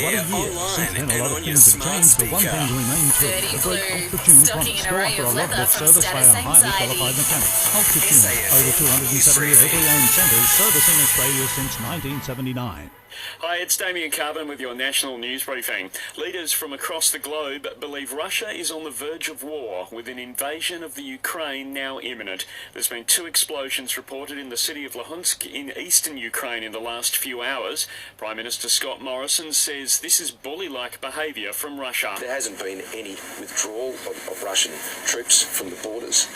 year, online and on your smart speaker. 30 Clue, stocking an array of leather from Status Anxiety. over 278 owned centres servicing Australia since 1979. Hi, it's Damien Carven with your national news briefing. Leaders from across the globe believe Russia is on the verge of war, with an invasion of the Ukraine now imminent. There's been 2 explosions reported in the city of Luhansk in eastern Ukraine in the last few hours. Prime Minister Scott Morrison says this is bully-like behaviour from Russia. There hasn't been any withdrawal of Russian troops from the borders.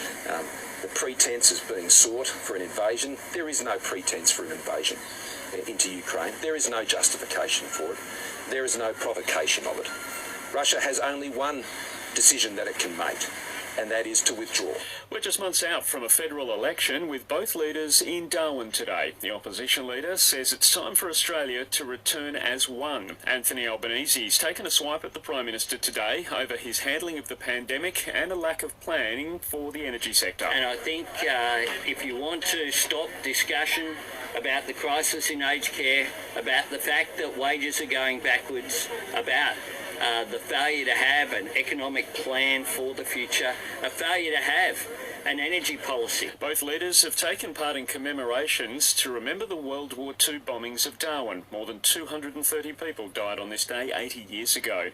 The pretence is being sought for an invasion. There is no pretence for an invasion into Ukraine. There is no justification for it. There is no provocation of it. Russia has only one decision that it can make, and that is to withdraw. We're just months out from a federal election, with both leaders in Darwin today. The opposition leader says it's time for Australia to return as one. Anthony Albanese's taken a swipe at the Prime Minister today over his handling of the pandemic and a lack of planning for the energy sector. And I think if you want to stop discussion about the crisis in aged care, about the fact that wages are going backwards, about the failure to have an economic plan for the future, a failure to have an energy policy. Both leaders have taken part in commemorations to remember the World War II bombings of Darwin. More than 230 people died on this day 80 years ago.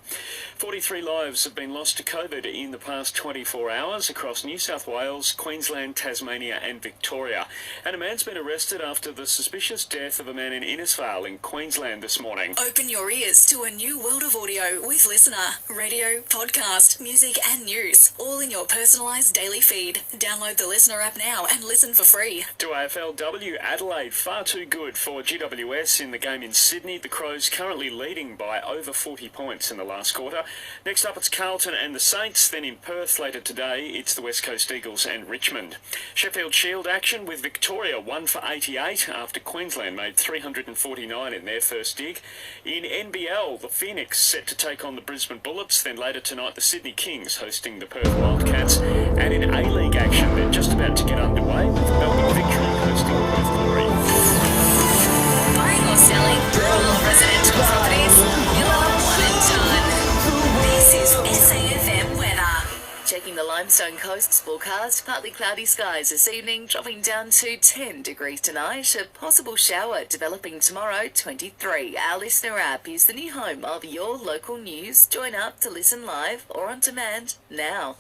43 lives have been lost to COVID in the past 24 hours across New South Wales, Queensland, Tasmania and Victoria. And a man's been arrested after the suspicious death of a man in Innisfail in Queensland this morning. Open your ears to a new world of audio with Listener. Radio, podcast, music and news, all in your personalised daily feed. Download the Listener app now and listen for free. To AFLW, Adelaide far too good for GWS in the game in Sydney. The Crows currently leading by over 40 points in the last quarter. Next up it's Carlton and the Saints. Then in Perth later today it's the West Coast Eagles and Richmond. Sheffield Shield action with Victoria 1 for 88 after Queensland made 349 in their first dig. In NBL, the Phoenix set to take on the Brisbane Bullets. Then later tonight the Sydney Kings hosting the Perth Wildcats. And in A-League action, they're just about to get underway with the Melbourne Victory hosting Perth Glory. Buying or selling rural or residential properties? You'll have one and done. This is SAFM weather. Checking the Limestone coast's forecast, partly cloudy skies this evening, dropping down to 10 degrees tonight. A possible shower developing tomorrow, 23. Our Listener app is the new home of your local news. Join up to listen live or on demand now.